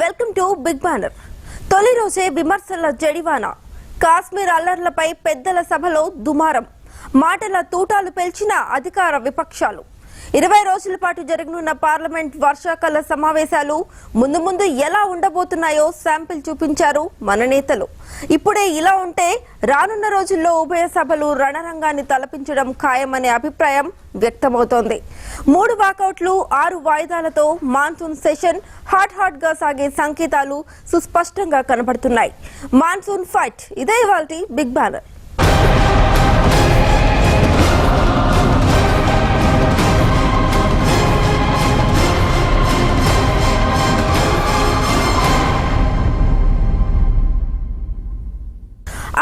Welcome to big banner. తొలి రోజే విమర్శల జడివాన. కాశ్మీర్ అల్లర్లపై పెద్దల సభలో దుమారం. మాటల తూటాలు పెల్చిన అధికార విపక్షాలు. 20 రోజుల పాటు జరగనున్న పార్లమెంట్ వర్షాకాల సమావేశాలు ముందు ముందు ఎలా ఉండబోతున్నాయో శాంపిల్ చూపించారు మన నేతలు. ఇప్పుడే ఇలా ఉంటే రానున్న రోజుల్లో ఉభయ సభలు రణరంగాన్ని తలపించడం ఖాయమనే అభిప్రాయం వ్యక్తమవుతోంది. 3 వాకౌట్లు 6 వాయిదాలతో మాన్సూన్ సెషన్ హాట్ గా సాగే సంకేతాలు సుస్పష్టంగా కనబడుతున్నాయి. మాన్సూన్ ఫైట్ ఇదే ఇవాల్టి బిగ్ బ్యానర్.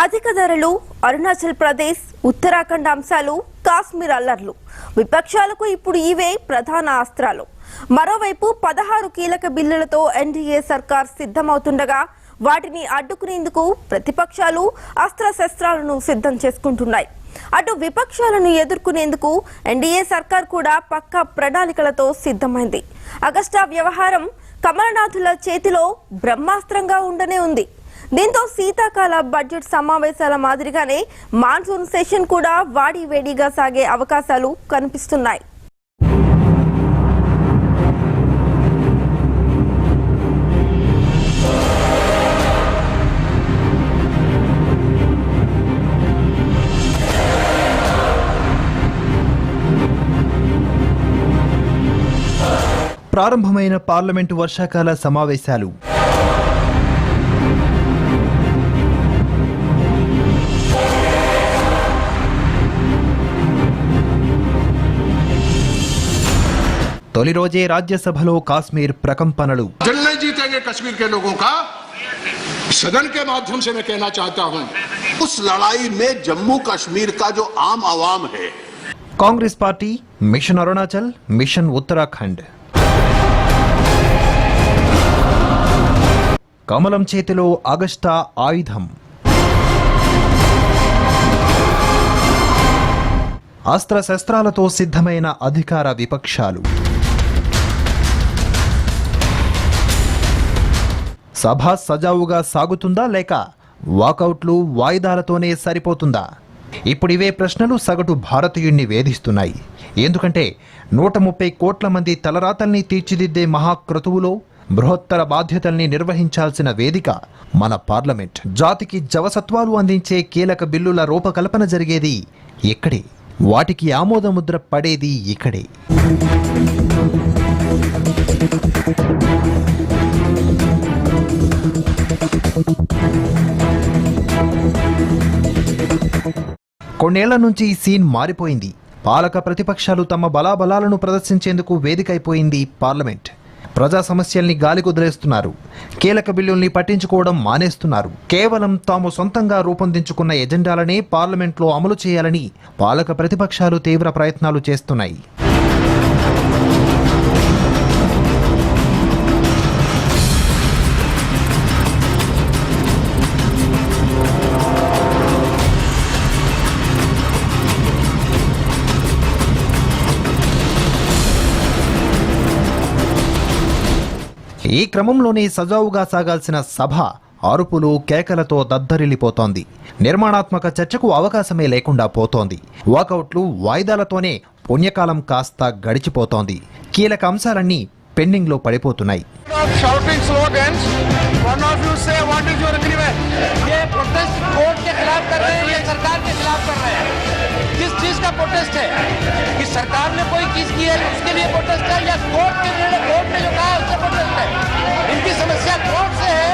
అధిక ధరలు, అరుణాచల్ ప్రదేశ్, ఉత్తరాఖండ్ అంశాలు, కాశ్మీర్ అల్లర్లు విపక్షాలకు ఇప్పుడు ఇవే ప్రధాన అస్త్రాలు. మరోవైపు 16 కీలక బిల్లులతో ఎన్డీఏ సర్కార్ సిద్ధమవుతుండగా వాటిని అడ్డుకునేందుకు ప్రతిపక్షాలు అస్త్రశస్త్రాలను సిద్ధం చేసుకుంటున్నాయి. అటు విపక్షాలను ఎదుర్కొనేందుకు ఎన్డీఏ సర్కార్ కూడా పక్కా ప్రణాళికలతో సిద్ధమైంది. అగస్టా వ్యవహారం కమలనాథుల చేతిలో బ్రహ్మాస్త్రంగా ఉండనే ఉంది. దీంతో శీతాకాల బడ్జెట్ సమావేశాల మాదిరిగానే మాన్సూన్ సెషన్ కూడా వాడివేడిగా సాగే అవకాశాలు కనిపిస్తున్నాయి. ప్రారంభమైన పార్లమెంటు వర్షాకాల సమావేశాలు తొలి రోజే రాజ్యసభలో కాశ్మీర్ ప్రకంపనలు. जल नहीं जीतेंगे कश्मीर के लोगों का, सदन के माध्यम से मैं कहना चाहता हूं, उस लड़ाई में जम्मू कश्मीर का जो आम आवाम है. Congress party mission Arunachal, mission Uttarakhand. కమలం చేతిలో అగస్టా ఆయుధం. అస్త్రశస్త్రాలతో సిద్ధమైన అధికార విపక్షాలు. సభ సజావుగా సాగుతుందా లేక వాకౌట్లు వాయిదాలతోనే సరిపోతుందా? ఇప్పుడివే ప్రశ్నలు సగటు భారతీయుణ్ణి వేధిస్తున్నాయి. ఎందుకంటే 130 కోట్ల మంది తలరాతల్ని తీర్చిదిద్దే మహాక్రతువులో బృహత్తర బాధ్యతల్ని నిర్వహించాల్సిన వేదిక మన పార్లమెంట్. జాతికి జవసత్వాలు అందించే కీలక బిల్లుల రూపకల్పన జరిగేది ఇక్కడే. వాటికి ఆమోదముద్ర పడేది ఇక్కడే. కొన్నేళ్ల నుంచి ఈ సీన్ మారిపోయింది. పాలక ప్రతిపక్షాలు తమ బలాబలాలను ప్రదర్శించేందుకు వేదికైపోయింది పార్లమెంట్. ప్రజా సమస్యల్ని గాలికుదిలేస్తున్నారు. కీలక బిల్లుల్ని పట్టించుకోవడం మానేస్తున్నారు. కేవలం తాము సొంతంగా రూపొందించుకున్న ఎజెండాలనే పార్లమెంట్లో అమలు చేయాలని పాలక ప్రతిపక్షాలు తీవ్ర ప్రయత్నాలు చేస్తున్నాయి. ఈ క్రమంలోనే సజావుగా సాగాల్సిన సభ అరుపులు కేకలతో దద్దరిల్లిపోతోంది. నిర్మాణాత్మక చర్చకు అవకాశమే లేకుండా పోతోంది. వాకౌట్లు వాయిదాలతోనే పుణ్యకాలం కాస్త గడిచిపోతోంది. కీలక అంశాలన్నీ పెండింగ్ లో పడిపోతున్నాయి. किस चीज का प्रोटेस्ट है कि सरकार ने कोई चीज की है उसके लिए प्रोटेस्ट है या कोर्ट के निर्णय कोर्ट ने जो कहा है उससे प्रोटेस्ट है? इनकी समस्या कोर्ट से है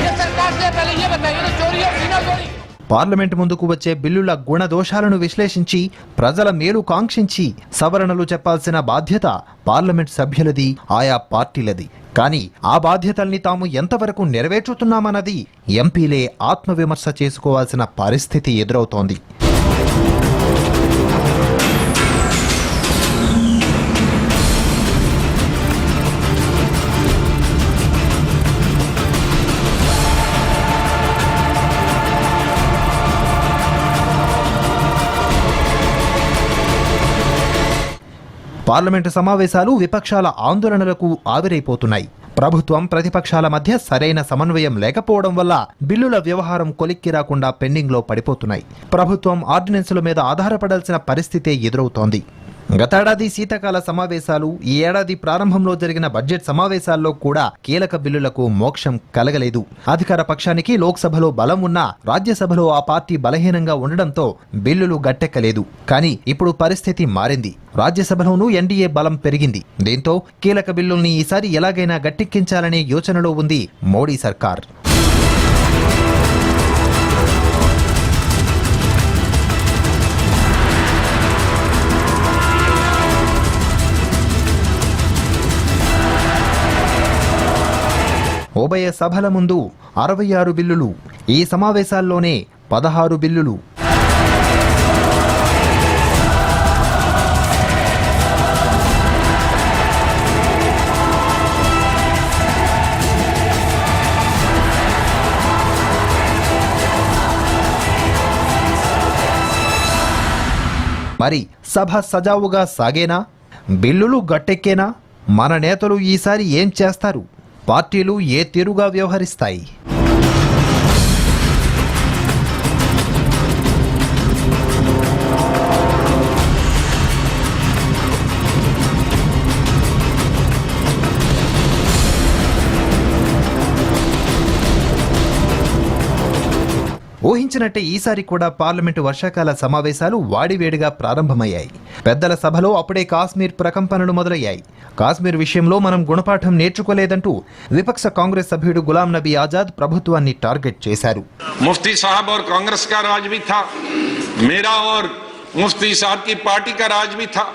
या सरकार से? पहले ये बताइए तो चोरी और सीना चोरी. పార్లమెంట్ ముందుకు వచ్చే బిల్లుల గుణదోషాలను విశ్లేషించి ప్రజల మేలు కాంక్షించి సవరణలు చెప్పాల్సిన బాధ్యత పార్లమెంట్ సభ్యులది, ఆయా పార్టీలది. కానీ ఆ బాధ్యతల్ని తాము ఎంతవరకు నెరవేర్చుతున్నామన్నది ఎంపీలే ఆత్మవిమర్శ చేసుకోవాల్సిన పరిస్థితి ఎదురవుతోంది. పార్లమెంటు సమావేశాలు విపక్షాల ఆందోళనలకు ఆవిరైపోతున్నాయి. ప్రభుత్వం ప్రతిపక్షాల మధ్య సరైన సమన్వయం లేకపోవడం వల్ల బిల్లుల వ్యవహారం కొలిక్కి రాకుండా పెండింగ్లో పడిపోతున్నాయి. ప్రభుత్వం ఆర్డినెన్సుల మీద ఆధారపడాల్సిన పరిస్థితే ఎదురవుతోంది. గతేడాది శీతాకాల సమావేశాలు, ఈ ఏడాది ప్రారంభంలో జరిగిన బడ్జెట్ సమావేశాల్లో కూడా కీలక బిల్లులకు మోక్షం కలగలేదు. అధికార పక్షానికి లోక్సభలో బలం ఉన్నా రాజ్యసభలో ఆ పార్టీ బలహీనంగా ఉండడంతో బిల్లులు గట్టెక్కలేదు. కానీ ఇప్పుడు పరిస్థితి మారింది. రాజ్యసభలోనూ ఎన్డీఏ బలం పెరిగింది. దీంతో కీలక బిల్లుల్ని ఈసారి ఎలాగైనా గట్టెక్కించాలనే యోచనలో ఉంది మోడీ సర్కార్. ఉభయ సభల ముందు 66 బిల్లులు, ఈ సమావేశాల్లోనే 16 బిల్లులు. మరి సభ సజావుగా సాగేనా? బిల్లులు గట్టెక్కేనా? మన నేతలు ఈసారి ఏం చేస్తారు? పార్టీలు ఏ తీరుగా వ్యవహరిస్తాయి? ఊహించినట్టే ఈసారి కూడా పార్లమెంటు వర్షాకాల సమావేశాలు వాడివేడిగా ప్రారంభమయ్యాయి. పెద్దల సభలో అప్పుడే కాశ్మీర్ ప్రకంపనలు మొదలయ్యాయి. కాశ్మీర్ విషయంలో మనం గుణపాఠం నేర్చుకోలేదంటూ విపక్ష కాంగ్రెస్ సభ్యుడు గులాం నబీ ఆజాద్ ప్రభుత్వాన్ని టార్గెట్ చేశారు. मुफ्ती साहब और कांग्रेस का राज भी था, मेरा और मुफ्ती साहब की पार्टी का राज भी था,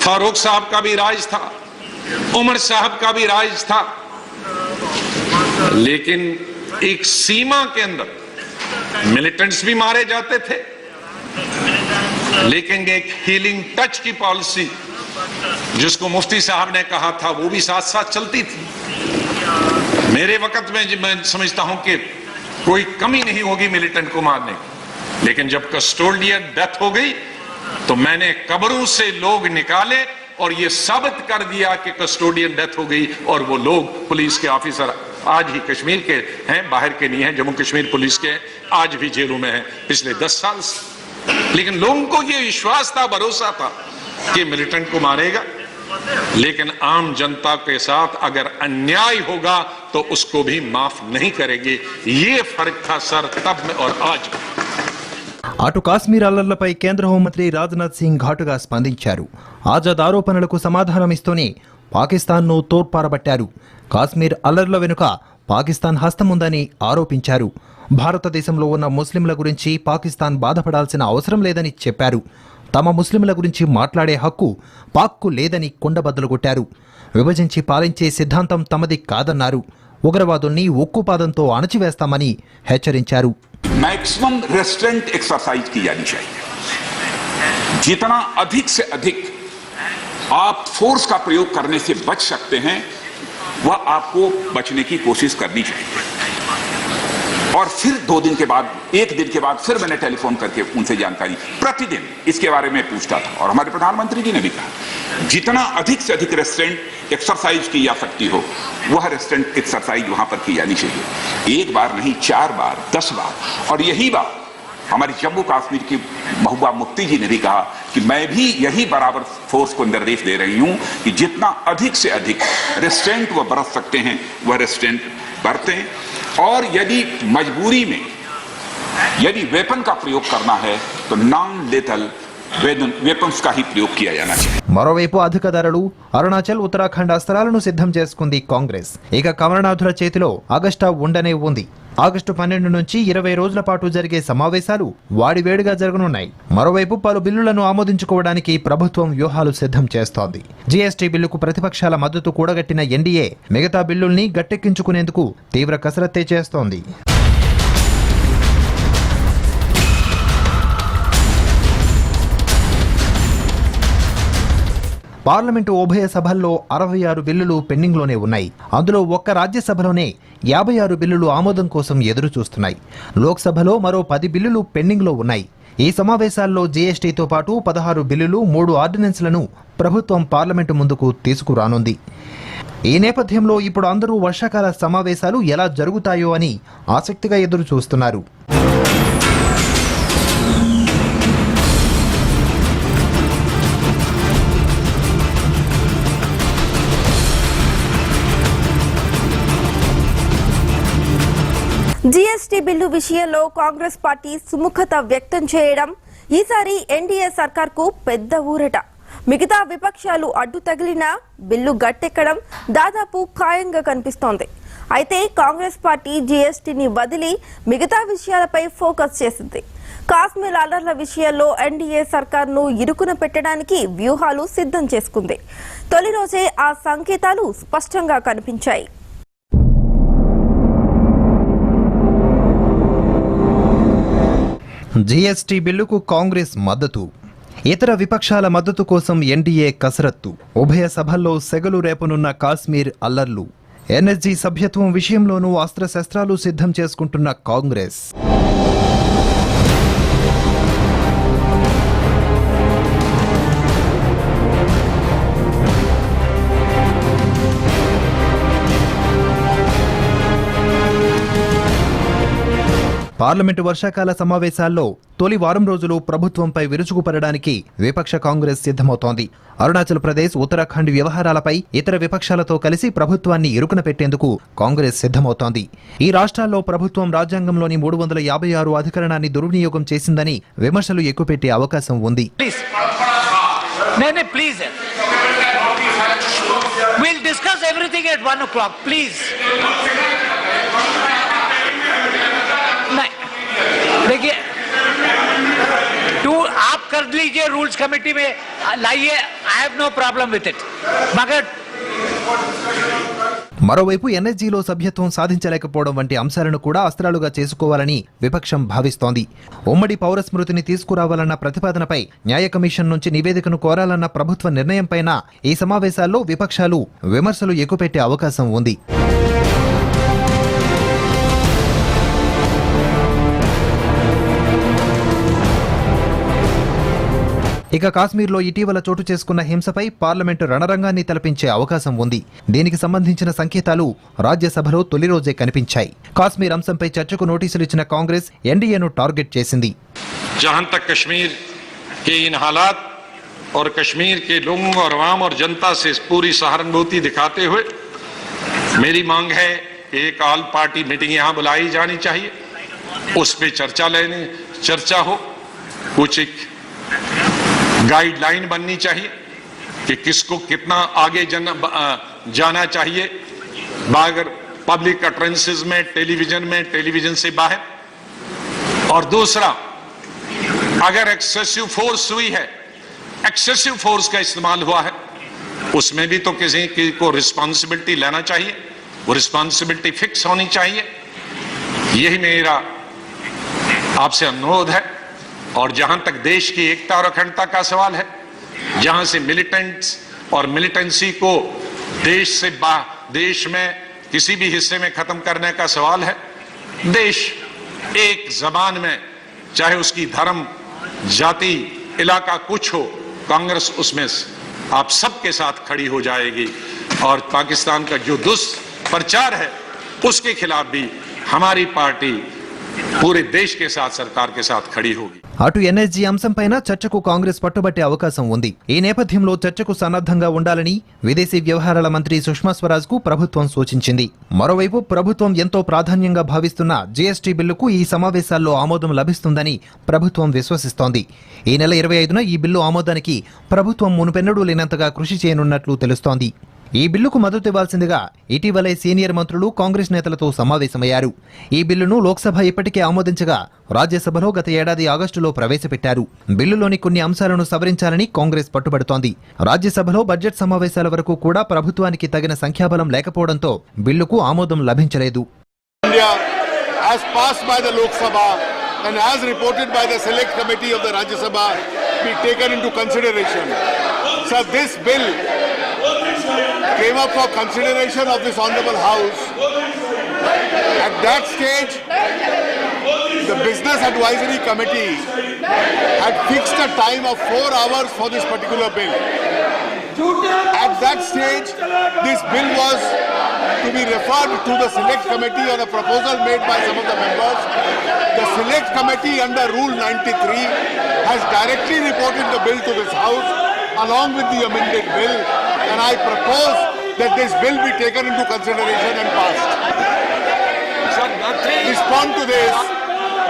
फारूक साहब का भी राज था, उमर साहब का भी राज था, लेकिन एक सीमा के अंदर मिलिटेंट्स भी मारे जाते थे, लेकिन एक हीलिंग टच की पॉलिसी जिसको मुफ्ती साहब ने कहा था वो भी साथ साथ चलती थी. मेरे वक्त में मैं समझता हूं कि कोई कमी नहीं होगी मिलिटेंट को मारने की, लेकिन जब कस्टोडियन डेथ हो गई तो मैंने कब्रों से लोग निकाले और ये साबित कर दिया कि कस्टोडियन डेथ हो गई और वो लोग पुलिस के ऑफिसर आज ही कश्मीर के हैं, बाहर के नहीं हैं, जम्मू कश्मीर पुलिस के आज भी जेलों में हैं पिछले 10 साल से. लेकिन लोगों को ये विश्वास था, भरोसा था कि मिलिटेंट को मारेगा, लेकिन आम जनता के साथ अगर अन्याय होगा तो उसको भी माफ नहीं करेंगे. ये फर्क था सर तब में और आज. అటు కాశ్మీర్ అల్లర్లపై కేంద్ర హోంమంత్రి రాజ్నాథ్ సింగ్ ఘాటుగా స్పందించారు. ఆజాద్ ఆరోపణలకు సమాధానమిస్తూనే పాకిస్తాన్ను తోడ్పారబట్టారు. కాశ్మీర్ అల్లర్ల వెనుక పాకిస్తాన్ హస్తముందని ఆరోపించారు. భారతదేశంలో ఉన్న ముస్లింల గురించి పాకిస్తాన్ బాధపడాల్సిన అవసరం లేదని చెప్పారు. తమ ముస్లింల గురించి మాట్లాడే హక్కు పాక్కు లేదని కుండబద్దలు కొట్టారు. విభజించి పాలించే సిద్ధాంతం తమది కాదన్నారు. ఉగ్రవాదుల్ని ఉక్కుపాదంతో అణచివేస్తామని హెచ్చరించారు. मैक्सिमम रेस्ट्रेंट एक्सरसाइज की जानी चाहिए. जितना अधिक से अधिक आप फोर्स का प्रयोग करने से बच सकते हैं वह आपको बचने की कोशिश करनी चाहिए. और फिर 2 दिन के बाद, 1 दिन के बाद फिर मैंने टेलीफोन करके उनसे जानकारी प्रतिदिन इसके बारे में पूछता था. और हमारे प्रधानमंत्री जी ने भी कहा जितना अधिक से अधिक रेस्ट्रेंट एक्सरसाइज की जा सकती हो वह रेस्ट्रेंट एक्सरसाइज वहां पर की जानी चाहिए. 1 बार नहीं, 4 बार, 10 बार. और यही बात हमारी जम्मू कश्मीर की महबूबा मुफ्ती जी ने भी कहा कि मैं भी यही बराबर फोर्स को निर्देश दे रही हूं कि जितना अधिक से अधिक रेस्ट्रेंट वह बरत सकते हैं वह रेस्ट्रेंट बरतें. और यदि मजबूरी में यदि वेपन का प्रयोग करना है तो नॉन लेथल वेपन्स का ही प्रयोग किया जाना चाहिए. మరోవైపు అధిక ధరలు అరుణాచల్, ఉత్తరాఖండ్ అస్త్రాలను సిద్ధం చేసుకుంది కాంగ్రెస్. ఇక కమలనాథుల చేతిలో ఆగస్టా ఉండనే ఉంది. ఆగస్టు 12 నుంచి 20 రోజుల పాటు జరిగే సమావేశాలు వాడివేడిగా జరగనున్నాయి. మరోవైపు పలు బిల్లులను ఆమోదించుకోవడానికి ప్రభుత్వం వ్యూహాలు సిద్ధం చేస్తోంది. జీఎస్టీ బిల్లుకు ప్రతిపక్షాల మద్దతు కూడగట్టిన ఎన్డీఏ మిగతా బిల్లుల్ని గట్టెక్కించుకునేందుకు తీవ్ర కసరత్తే చేస్తోంది. పార్లమెంటు ఉభయ సభల్లో 66 బిల్లులు పెండింగ్లోనే ఉన్నాయి. అందులో ఒక్క రాజ్యసభలోనే 56 బిల్లులు ఆమోదం కోసం ఎదురు చూస్తున్నాయి. లోక్సభలో మరో 10 బిల్లులు పెండింగ్లో ఉన్నాయి. ఈ సమావేశాల్లో జీఎస్టీతో పాటు 16 బిల్లులు 3 ఆర్డినెన్స్లను ప్రభుత్వం పార్లమెంటు ముందుకు తీసుకురానుంది. ఈ నేపథ్యంలో ఇప్పుడు అందరూ వర్షాకాల సమావేశాలు ఎలా జరుగుతాయో అని ఆసక్తిగా ఎదురు చూస్తున్నారు. జీఎస్టీ బిల్లు విషయంలో కాంగ్రెస్ పార్టీ సుముఖత వ్యక్తం చేయడం ఈసారి ఎన్డీఏ సర్కార్కు పెద్ద ఊరట. మిగతా విపక్షాలు అడ్డు తగిలినా బిల్లు గట్టెక్కడం దాదాపు ఖాయంగా కనిపిస్తోంది. అయితే కాంగ్రెస్ పార్టీ జీఎస్టీని వదిలి మిగతా విషయాలపై ఫోకస్ చేసింది. కాశ్మీర్ అల్లర్ల విషయంలో ఎన్డీఏ సర్కార్ను ఇరుకున పెట్టడానికి వ్యూహాలు సిద్ధం చేసుకుంది. తొలి రోజే ఆ సంకేతాలు స్పష్టంగా కనిపించాయి. జీఎస్టీ బిల్లుకు కాంగ్రెస్ మద్దతు, ఇతర విపక్షాల మద్దతు కోసం ఎన్డీఏ కసరత్తు, ఉభయ సభల్లో సెగలు రేపనున్న కాశ్మీర్ అల్లర్లు, ఎన్ఎస్జీ సభ్యత్వం విషయంలోనూ అస్త్రశస్త్రాలు సిద్ధం చేసుకుంటున్న కాంగ్రెస్. పార్లమెంటు వర్షాకాల సమావేశాల్లో తొలి వారం రోజులు ప్రభుత్వంపై విరుచుకుపడడానికి విపక్ష కాంగ్రెస్ సిద్ధమవుతోంది. అరుణాచల్ ప్రదేశ్, ఉత్తరాఖండ్ వ్యవహారాలపై ఇతర విపక్షాలతో కలిసి ప్రభుత్వాన్ని ఇరుకున పెట్టేందుకు కాంగ్రెస్ సిద్ధమవుతోంది. ఈ రాష్ట్రాల్లో ప్రభుత్వం రాజ్యాంగంలోని 356 అధికరణాన్ని దుర్వినియోగం చేసిందని విమర్శలు ఎక్కుపెట్టే అవకాశం ఉంది. देखिए आप कर लीजिए, रूल्स कमेटी में लाइए, I have no problem with it, मगर మరోవైపు ఎన్ఎస్జీలో సభ్యత్వం సాధించలేకపోవడం వంటి అంశాలను కూడా అస్త్రాలుగా చేసుకోవాలని విపక్షం భావిస్తోంది. ఉమ్మడి పౌర స్మృతిని తీసుకురావాలన్న ప్రతిపాదనపై న్యాయ కమిషన్ నుంచి నివేదికను కోరాలన్న ప్రభుత్వ నిర్ణయంపైన ఈ సమావేశాల్లో విపక్షాలు విమర్శలు ఎక్కుపెట్టే అవకాశం ఉంది. ఇక కాశ్మీర్లో ఇటీవల చోటు చేసుకున్న హింసపై పార్లమెంటు రణరంగాన్ని తలపించే అవకాశం ఉంది. దీనికి సంబంధించిన సంకేతాలు రాజ్యసభలో తొలి రోజే కనిపించాయి. కాశ్మీర్ అంశంపై చర్చకు నోటీసులు ఇచ్చిన కాంగ్రెస్ ఎన్డీఏను టార్గెట్ చేసింది. जहां तक कश्मीर के इन हालात और कश्मीर के लोगों और आवाम और जनता से पूरी सहानुभूति दिखाते हुए मेरी मांग है कि एक ऑल पार्टी मीटिंग यहां बुलाई जानी चाहिए, उस पर चर्चा हो, कुछ एक गाइडलाइन बननी चाहिए कि किसको कितना आगे जाना चाहिए, बाहर पब्लिक अटरेंसेस में, टेलीविजन से बाहर। और दूसरा, अगर एक्सेसिव फोर्स हुई है, एक्सेसिव फोर्स का इस्तेमाल हुआ है, उसमें भी तो किसी को रिस्पांसिबिलिटी लेना चाहिए, वो रिस्पांसिबिलिटी फिक्स होनी चाहिए। यही मेरा आपसे अनुरोध है। और जहां तक देश की एकता और अखंडता का सवाल है, जहां से मिलिटेंट्स और मिलिटेंसी को देश में किसी भी हिस्से में खत्म करने का सवाल है, देश एक जबान में, चाहे उसकी धर्म, जाति, इलाका कुछ हो, कांग्रेस उसमें आप सबके साथ खड़ी हो जाएगी। और पाकिस्तान का जो दुष्प्रचार है उसके खिलाफ भी हमारी पार्टी पूरे देश के साथ, सरकार के साथ खड़ी होगी। అటు ఎన్ఎస్జీ అంశంపైన చర్చకు కాంగ్రెస్ పట్టుబట్టే అవకాశం ఉంది. ఈ నేపథ్యంలో చర్చకు సన్నద్ధంగా ఉండాలని విదేశీ వ్యవహారాల మంత్రి సుష్మా స్వరాజ్కు ప్రభుత్వం సూచించింది. మరోవైపు ప్రభుత్వం ఎంతో ప్రాధాన్యంగా భావిస్తున్న జీఎస్టీ బిల్లుకు ఈ సమావేశాల్లో ఆమోదం లభిస్తుందని ప్రభుత్వం విశ్వసిస్తోంది. ఈ నెల 25న ఈ బిల్లు ఆమోదానికి ప్రభుత్వం మునుపెన్నడూ లేనంతగా కృషి చేయనున్నట్లు తెలుస్తోంది. ఈ బిల్లుకు మద్దతు ఇవ్వాల్సిందిగా ఇటీవలే సీనియర్ మంత్రులు కాంగ్రెస్ నేతలతో సమావేశమయ్యారు. ఈ బిల్లును లోక్సభ ఇప్పటికే ఆమోదించగా రాజ్యసభలో గత ఏడాది ఆగస్టులో ప్రవేశపెట్టారు. బిల్లులోని కొన్ని అంశాలను సవరించాలని కాంగ్రెస్ పట్టుబడుతోంది. రాజ్యసభలో బడ్జెట్ సమావేశాల వరకు కూడా ప్రభుత్వానికి తగిన సంఖ్యాబలం లేకపోవడంతో బిల్లుకు ఆమోదం లభించలేదు. came up for consideration of this honorable house. At that stage, the Business Advisory Committee had fixed a time of 4 hours for this particular bill. At that stage, this bill was to be referred to the Select Committee on a proposal made by some of the members. The Select Committee under Rule 93 has directly reported the bill to this House along with the amended bill, and I propose that this bill be taken into consideration and passed. Respond to this,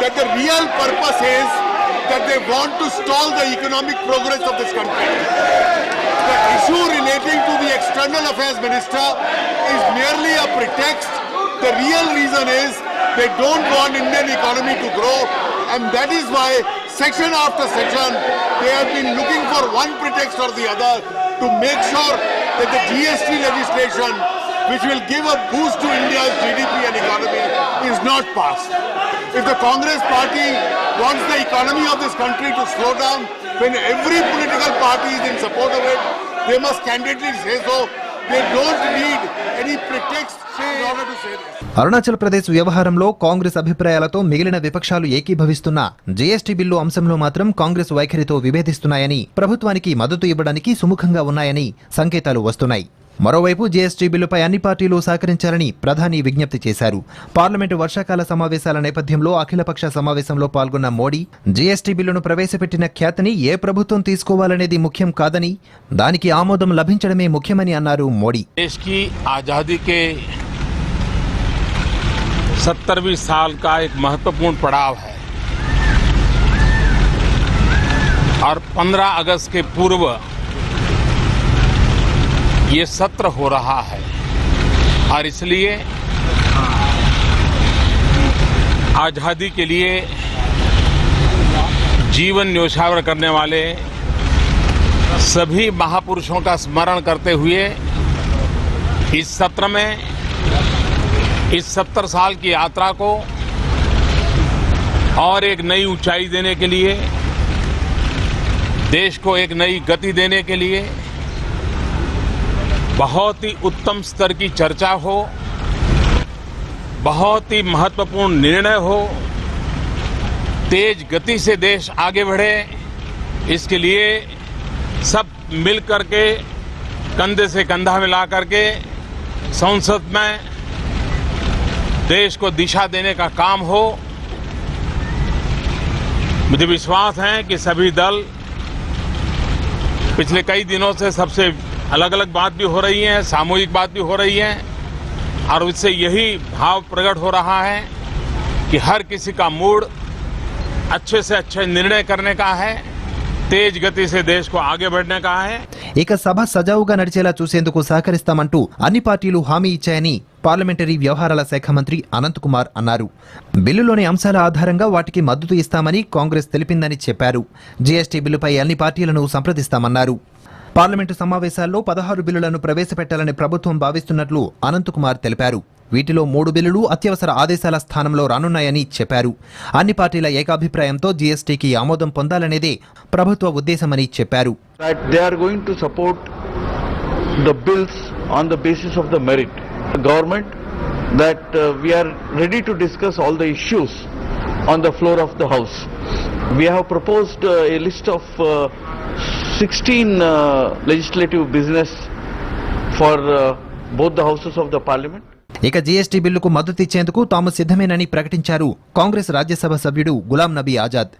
that the real purpose is that they want to stall the economic progress of this country. The issue relating to the External Affairs Minister is merely a pretext. The real reason is they don't want Indian economy to grow, and that is why section after section they have been looking for one pretext or the other to make sure that the GST legislation, which will give a boost to India's GDP and economy, is not passed. If the Congress party wants the economy of this country to slow down, when every political party is in support of it, they must candidly say so. They don't need any pretext in order to say this. Arunachal Pradesh వ్యవహారంలో కాంగ్రెస్ అభిప్రాయాలతో మిగిలిన విపక్షాలు ఏకీభవిస్తున్నా GST bill అంశంలో మాత్రం కాంగ్రెస్ వైఖరితో విభేదిస్తున్నాయని, ప్రభుత్వానికి మద్దతు ఇవ్వడానికి సుముఖంగా ఉన్నాయని సంకేతాలు వస్తున్నాయి. మరోవైపు జీఎస్టీ బిల్లుపై అన్ని పార్టీలు సహకరించాలని ప్రధాని విజ్ఞప్తి చేశారు. పార్లమెంటు వర్షాకాల సమావేశాల నేపథ్యంలో అఖిలపక్ష సమావేశంలో పాల్గొన్న మోడీ జీఎస్టీ బిల్లును ప్రవేశపెట్టిన ఖ్యాతిని ఏ ప్రభుత్వం తీసుకోవాలనేది ముఖ్యం కాదని, దానికి ఆమోదం లభించడమే ముఖ్యమని అన్నారు మోడీ. 70वीं साल का एक महत्वपूर्ण पड़ाव है और 15 अगस्त के पूर्व ये सत्र हो रहा है और इसलिए आजादी के लिए जीवन न्योछावर करने वाले सभी महापुरुषों का स्मरण करते हुए इस सत्र में इस 70 साल की यात्रा को और एक नई ऊंचाई देने के लिए, देश को एक नई गति देने के लिए बहुत ही उत्तम स्तर की चर्चा हो, बहुत ही महत्वपूर्ण निर्णय हो, तेज गति से देश आगे बढ़े, इसके लिए सब मिल करके कंधे से कंधा मिला करके संसद में देश को दिशा देने का काम हो। मुझे विश्वास है कि सभी दल पिछले कई दिनों से सबसे अलग अलग बात भी हो रही है, सामूहिक बात भी हो रही है और उससे यही भाव प्रकट हो रहा है कि हर किसी का मूड अच्छे से अच्छे निर्णय करने का है, तेज गति से देश को आगे बढ़ने का है. ఇక సభ సజావుగా నడిచేలా చూసేందుకు సహకరిస్తామంటూ అన్ని పార్టీలు హామీ ఇచ్చాయని పార్లమెంటరీ వ్యవహారాల శాఖ మంత్రి అనంత్ కుమార్ అన్నారు. బిల్లులోని అంశాల ఆధారంగా వాటికి మద్దతు ఇస్తామని కాంగ్రెస్ తెలిపిందని చెప్పారు. జీఎస్టీ బిల్లుపై అన్ని పార్టీలను సంప్రదిస్తామన్నారు. పార్లమెంటు సమావేశాల్లో 16 బిల్లులను ప్రవేశపెట్టాలని ప్రభుత్వం భావిస్తున్నట్లు అనంత్ కుమార్ తెలిపారు. వీటిలో 3 బిల్లులు అత్యవసర ఆదేశాల స్థానంలో రానున్నాయని చెప్పారు. అన్ని పార్టీల ఏకాభిప్రాయంతో జీఎస్టీకి ఆమోదం పొందాలనేదే ప్రభుత్వ ఉద్దేశమని చెప్పారు. They are going to support the bills on the basis of the merit. The government that we are ready to discuss all the issues on the floor of the House. We have proposed a list of 16 legislative business for both the houses of the parliament. ఇక GST బిల్లుకు మద్దతిచ్చేందుకు తాము సిద్ధమేనని ప్రకటించారు కాంగ్రెస్ రాజ్యసభ సభ్యుడు గులాం నబీ ఆజాద్.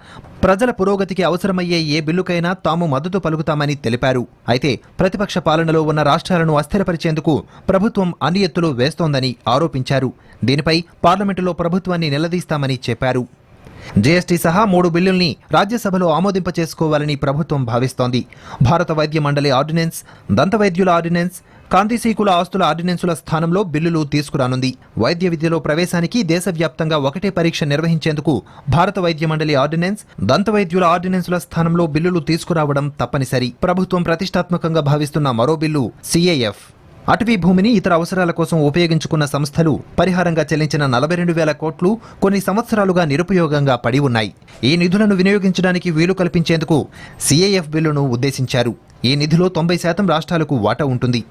ప్రజల పురోగతికి అవసరమయ్యే ఏ బిల్లుకైనా తాము మద్దతు పలుకుతామని తెలిపారు. అయితే ప్రతిపక్ష పాలనలో ఉన్న రాష్ట్రాలను అస్థిరపరిచేందుకు ప్రభుత్వం అన్ని ఎత్తులు వేస్తోందని ఆరోపించారు. దీనిపై పార్లమెంటులో ప్రభుత్వాన్ని నిలదీస్తామని చెప్పారు. జీఎస్టీ సహా 3 బిల్లుల్ని రాజ్యసభలో ఆమోదింపచేసుకోవాలని ప్రభుత్వం భావిస్తోంది. భారత వైద్య మండలి ఆర్డినెన్స్, దంతవైద్యుల ఆర్డినెన్స్, కాంతిసీకుల ఆస్తుల ఆర్డినెన్సుల స్థానంలో బిల్లులు తీసుకురానుంది. వైద్య విద్యలో ప్రవేశానికి దేశవ్యాప్తంగా ఒకటే పరీక్ష నిర్వహించేందుకు భారత వైద్య మండలి ఆర్డినెన్స్, దంతవైద్యుల ఆర్డినెన్సుల స్థానంలో బిల్లులు తీసుకురావడం తప్పనిసరి. ప్రభుత్వం ప్రతిష్టాత్మకంగా భావిస్తున్న మరో బిల్లు సిఏఎఫ్. అటవీ భూమిని ఇతర అవసరాల కోసం ఉపయోగించుకున్న సంస్థలు పరిహారంగా చెల్లించిన 42,000 కోట్లు కొన్ని సంవత్సరాలుగా నిరుపయోగంగా పడి ఉన్నాయి. ఈ నిధులను వినియోగించడానికి వీలు కల్పించేందుకు సిఏఎఫ్ బిల్లును ఉద్దేశించారు. ఈ నిధిలో 90% రాష్ట్రాలకు వాటా ఉంటుంది.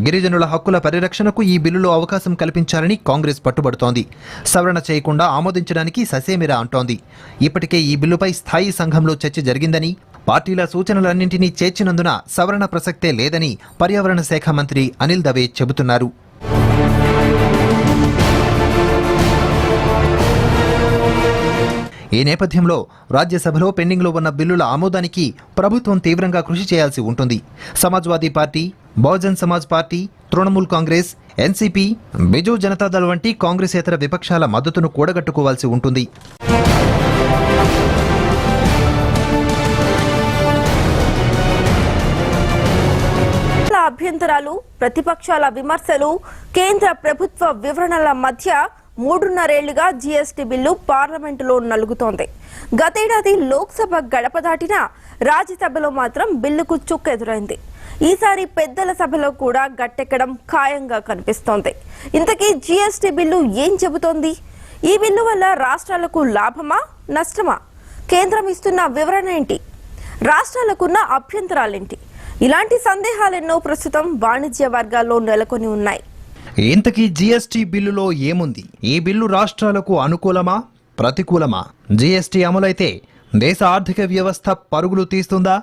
గిరిజనుల హక్కుల పరిరక్షణకు ఈ బిల్లులో అవకాశం కల్పించాలని కాంగ్రెస్ పట్టుబడుతోంది. సవరణ చేయకుండా ఆమోదించడానికి ససేమిరా అంటోంది. ఇప్పటికే ఈ బిల్లుపై స్థాయి సంఘంలో చర్చ జరిగిందని, పార్టీల సూచనలన్నింటినీ చేర్చినందున సవరణ ప్రసక్తే లేదని పర్యావరణ శాఖ మంత్రి అనిల్ దవే చెబుతున్నారు. ఈ నేపథ్యంలో రాజ్యసభలో పెండింగ్లో ఉన్న బిల్లుల ఆమోదానికి ప్రభుత్వం తీవ్రంగా కృషి చేయాల్సి ఉంటుంది. Samajwadi party, Bahujan Samaj party, Trinamool Congress, NCP, Biju Janata Dal వంటి కాంగ్రెసేతర విపక్షాల మద్దతును కూడగట్టుకోవాల్సి ఉంటుంది. అభ్యంతరాలు, ప్రతిపక్షాల విమర్శలు, కేంద్ర ప్రభుత్వ వివరణల మధ్య 3.5 ఏళ్లుగా జీఎస్టీ బిల్లు పార్లమెంటులో నలుగుతోంది. గతేడాది లోక్సభ గడప దాటినా రాజ్యసభలో మాత్రం బిల్లుకు చుక్కెదురైంది. ఈసారి పెద్దల సభలో కూడా గట్టెక్కడం ఖాయంగా కనిపిస్తోంది. ఇంతకీ జీఎస్టీ బిల్లు ఏం చెబుతోంది? ఈ బిల్లు వల్ల రాష్ట్రాలకు లాభమా, నష్టమా? కేంద్రం ఇస్తున్న వివరణ ఏంటి? రాష్ట్రాలకున్న అభ్యంతరాలేంటి? ఇలాంటి సందేహాలెన్నో ప్రస్తుతం వాణిజ్య వర్గాల్లో నెలకొని ఉన్నాయి. ఇంతకీ జీఎస్టీ బిల్లులో ఏముంది? ఈ బిల్లు రాష్ట్రాలకు అనుకూలమా, ప్రతికూలమా? జీఎస్టీ అమలైతే దేశ ఆర్థిక వ్యవస్థ పరుగులు తీస్తుందా?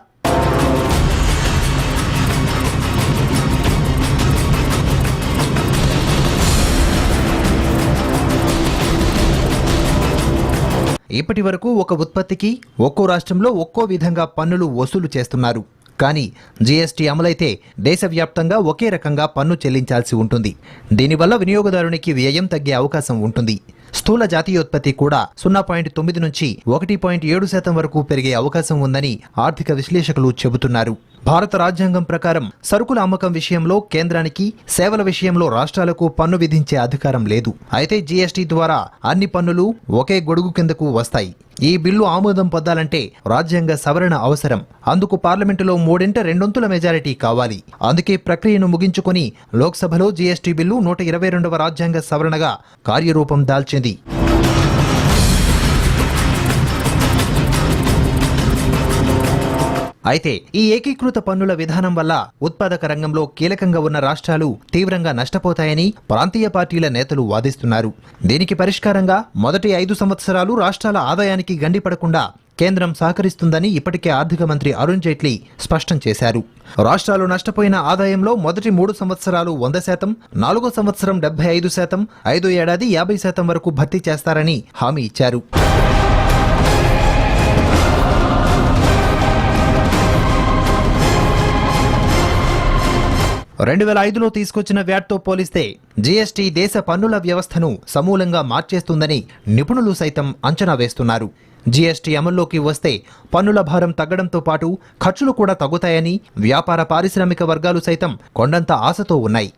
ఇప్పటి వరకు ఒక ఉత్పత్తికి ఒక్కో రాష్ట్రంలో ఒక్కో విధంగా పన్నులు వసూలు చేస్తున్నారు. కానీ జీఎస్టీ అమలైతే దేశవ్యాప్తంగా ఒకే రకంగా పన్ను చెల్లించాల్సి ఉంటుంది. దీనివల్ల వినియోగదారునికి వ్యయం తగ్గే అవకాశం ఉంటుంది. స్థూల జాతీయోత్పత్తి కూడా 0.9 నుంచి 1.7% వరకు పెరిగే అవకాశం ఉందని ఆర్థిక విశ్లేషకులు చెబుతున్నారు. భారత రాజ్యాంగం ప్రకారం సరుకుల అమ్మకం విషయంలో కేంద్రానికి, సేవల విషయంలో రాష్ట్రాలకు పన్ను విధించే అధికారం లేదు. అయితే జీఎస్టీ ద్వారా అన్ని పన్నులు ఒకే గొడుగు కిందకు వస్తాయి. ఈ బిల్లు ఆమోదం పొందాలంటే రాజ్యాంగ సవరణ అవసరం. అందుకు పార్లమెంటులో 3/2 మెజారిటీ కావాలి. అందుకే ప్రక్రియను ముగించుకొని లోక్సభలో జీఎస్టీ బిల్లు 122వ రాజ్యాంగ సవరణగా కార్యరూపం దాల్చింది. అయితే ఈ ఏకీకృత పన్నుల విధానం వల్ల ఉత్పాదక రంగంలో కీలకంగా ఉన్న రాష్ట్రాలు తీవ్రంగా నష్టపోతాయని ప్రాంతీయ పార్టీల నేతలు వాదిస్తున్నారు. దీనికి పరిష్కారంగా మొదటి 5 సంవత్సరాలు రాష్ట్రాల ఆదాయానికి గండిపడకుండా కేంద్రం సహకరిస్తుందని ఇప్పటికే ఆర్థిక మంత్రి అరుణ్ జైట్లీ స్పష్టం చేశారు. రాష్ట్రాలు నష్టపోయిన ఆదాయంలో మొదటి 3 సంవత్సరాలు 100%, 4వ సంవత్సరం 75%, 5వ ఏడాది 50% వరకు భర్తీ చేస్తారని హామీ ఇచ్చారు. 2005లో తీసుకొచ్చిన వ్యాట్తో పోలిస్తే జీఎస్టీ దేశ పన్నుల వ్యవస్థను సమూలంగా మార్చేస్తుందని నిపుణులు సైతం అంచనా వేస్తున్నారు. జీఎస్టీ అమల్లోకి వస్తే పన్నుల భారం తగ్గడంతో పాటు ఖర్చులు కూడా తగ్గుతాయని వ్యాపార పారిశ్రామిక వర్గాలు సైతం కొండంత ఆశతో ఉన్నాయి.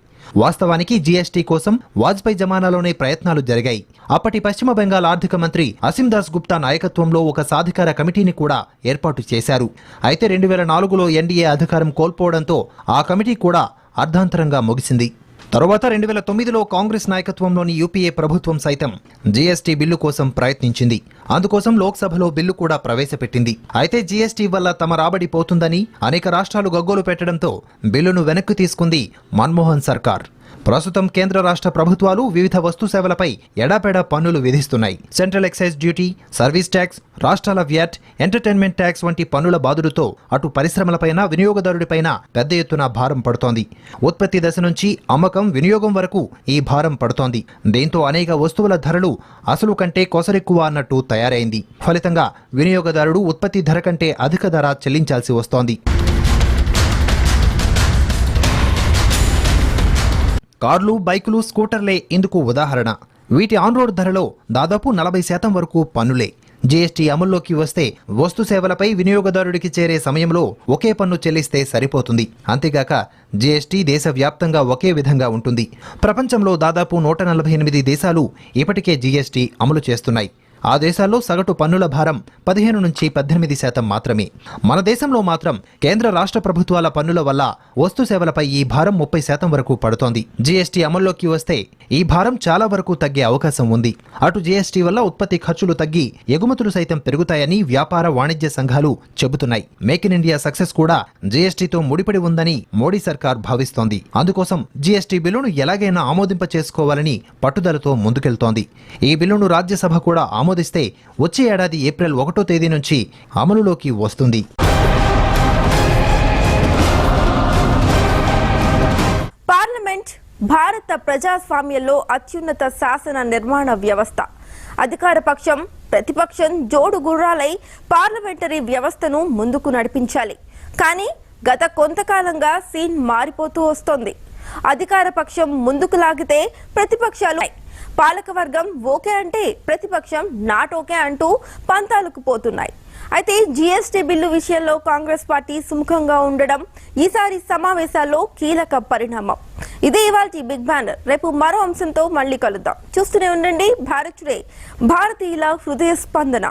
వాస్తవానికి జీఎస్టీ కోసం వాజ్పేయి జమానాలోనే ప్రయత్నాలు జరిగాయి. అప్పటి పశ్చిమ బెంగాల్ ఆర్థిక మంత్రి అసీమ్ దాస్ గుప్తా నాయకత్వంలో ఒక సాధికార కమిటీని కూడా ఏర్పాటు చేశారు. అయితే 2004లో ఎన్డీఏ అధికారం కోల్పోవడంతో ఆ కమిటీ కూడా అర్ధాంతరంగా ముగిసింది. తరువాత 2009లో కాంగ్రెస్ నాయకత్వంలోని యూపీఏ ప్రభుత్వం సైతం జీఎస్టీ బిల్లు కోసం ప్రయత్నించింది. అందుకోసం లోక్సభలో బిల్లు కూడా ప్రవేశపెట్టింది. అయితే జీఎస్టీ వల్ల తమ రాబడి పోతుందని అనేక రాష్ట్రాలు గగ్గోలు పెట్టడంతో బిల్లును వెనక్కి తీసుకుంది మన్మోహన్ సర్కార్. ప్రస్తుతం కేంద్ర రాష్ట్ర ప్రభుత్వాలు వివిధ వస్తు సేవలపై ఎడాపెడా పన్నులు విధిస్తున్నాయి. Central excise duty, service tax, రాష్ట్రాల వ్యాట్, ఎంటర్టైన్మెంట్ ట్యాక్స్ వంటి పన్నుల బాదుడుతో అటు పరిశ్రమలపైన, వినియోగదారుడిపైన పెద్ద ఎత్తున భారం పడుతోంది. ఉత్పత్తి దశ నుంచి అమ్మకం, వినియోగం వరకు ఈ భారం పడుతోంది. దీంతో అనేక వస్తువుల ధరలు అసలు కంటే కొసరెక్కువ అన్నట్టు తయారైంది. ఫలితంగా వినియోగదారుడు ఉత్పత్తి ధర కంటే అధిక ధర చెల్లించాల్సి వస్తోంది. కార్లు, బైకులు, స్కూటర్లే ఇందుకు ఉదాహరణ. వీటి ఆన్ రోడ్ ధరలో దాదాపు 40% వరకు పన్నులే. జీఎస్టీ అమల్లోకి వస్తే వస్తు సేవలపై వినియోగదారుడికి చేరే సమయంలో ఒకే పన్ను చెల్లిస్తే సరిపోతుంది. అంతేగాక జీఎస్టీ దేశవ్యాప్తంగా ఒకే విధంగా ఉంటుంది. ప్రపంచంలో దాదాపు 148 దేశాలు ఇప్పటికే జీఎస్టీ అమలు చేస్తున్నాయి. ఆ దేశాల్లో సగటు పన్నుల భారం 15 నుంచి 18% మాత్రమే. మన దేశంలో మాత్రం కేంద్ర రాష్ట్ర ప్రభుత్వాల పన్నుల వల్ల వస్తు సేవలపై ఈ భారం 30% వరకు పడుతోంది. జీఎస్టీ అమల్లోకి వస్తే ఈ భారం చాలా వరకు తగ్గే అవకాశం ఉంది. అటు జీఎస్టీ వల్ల ఉత్పత్తి ఖర్చులు తగ్గి ఎగుమతులు సైతం పెరుగుతాయని వ్యాపార వాణిజ్య సంఘాలు చెబుతున్నాయి. మేక్ ఇన్ ఇండియా సక్సెస్ కూడా జీఎస్టీతో ముడిపడి ఉందని మోడీ సర్కార్ భావిస్తోంది. అందుకోసం జీఎస్టీ బిల్లును ఎలాగైనా ఆమోదింప చేసుకోవాలని పట్టుదలతో ముందుకెళ్తోంది. ఈ బిల్లును రాజ్యసభ కూడా ఆమోదిస్తే వచ్చే ఏడాది ఏప్రిల్ 1వ తేదీ నుంచి అమలులోకి వస్తుంది. పార్లమెంట్ భారత ప్రజాస్వామ్యంలో అత్యున్నత శాసన నిర్మాణ వ్యవస్థ. అధికార పక్షం ప్రతిపక్షం జోడు గుర్రాలై పార్లమెంటరీ వ్యవస్థను ముందుకు నడిపించాలి. కానీ గత కొంతకాలంగా సీన్ మారిపోతూ వస్తోంది. అధికార పక్షం ముందుకు లాగితే ప్రతిపక్షాలు, పాలకవర్గం ఓకే అంటే ప్రతిపక్షం నాట్ ఓకే అంటూ పంతాలకు పోతున్నాయి. అయితే జీఎస్టీ బిల్లు విషయంలో కాంగ్రెస్ పార్టీ సుముఖంగా ఉండడం ఈసారి సమావేశాల్లో కీలక పరిణామం. ఇదే ఇవాల్టి బిగ్ బ్యానర్. రేపు మరో అంశంతో మళ్ళీ కలుద్దాం. చూస్తూనే ఉండండి భారత్ టుడే, భారతీయుల హృదయ స్పందన.